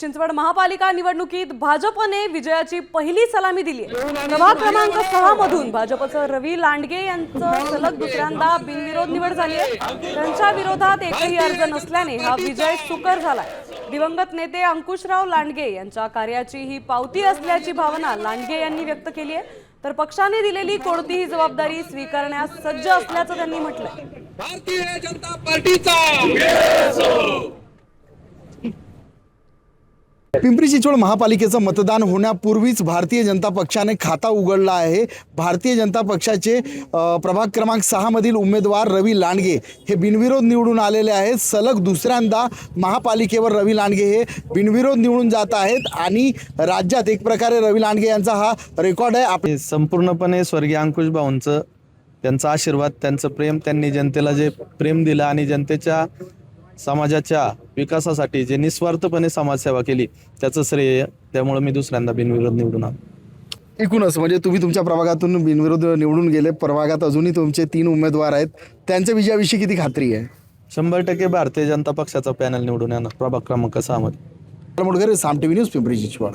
चिंचवड महापालिका निवडणुकीत भाजपने विजयाची पहिली सलामी दिली आहे। प्रभाग क्रमांक 6 मधून भाजपचं रवी लांडगे यांचं सलग दुसऱ्यांदा बिनविरोध निवड झाली आहे। त्यांच्या विरोधात एकही अर्ज नसल्याने हा विजय सुकर झालाय। दिवंगत नेते अंकुशराव लांडगे यांच्या कार्याची ही पावती असल्याची भावना लांडगे यांनी व्यक्त केली आहे। तर पक्षाने दिलेली कोणतीही जबाबदारी स्वीकारण्यास सज्ज असल्याचं त्यांनी म्हटलंय। भारतीय जनता पार्टीचा पिंपरी चिंचवड महापालिकेचं मतदान होण्यापूर्वीच भारतीय जनता पक्षाने खाता उघडला आहे। भारतीय जनता पक्षाचे प्रभाग क्रमांक 6 मधील उमेदवार रवी लांडगे हे बिनविरोध निवडून आलेले आहेत। सलग दुसऱ्यांदा महापालिकेवर रवी लांडगे हे बिनविरोध निवडून जात आहेत आणि राज्यात एक प्रकारे रवी लांडगे यांचा हा रेकॉर्ड आहे। संपूर्णपणे स्वर्गीय अंकुश भाऊंचं त्यांचा आशीर्वाद, त्यांचं प्रेम, त्यांनी जनतेला जे प्रेम दिलं आणि जनतेच्या समाजाच्या विकासासाठी जे निस्वार्थपणे समाजसेवा केली त्याचं श्रेय, त्यामुळे मी दुसऱ्यांदा बिनविरोध निवडून आलो। एकूणच म्हणजे तुम्ही तुमच्या प्रभागातून बिनविरोध निवडून गेले, प्रभागात अजूनही तुमचे 3 उमेदवार आहेत, त्यांच्या विजयाविषयी किती खात्री आहे? 100% भारतीय जनता पक्षाचा पॅनल निवडून येणार प्रभाग क्रमांक 6 मध्ये। मुडघरे, साम टीव्ही न्यूज, पिंपरी चिंचवड।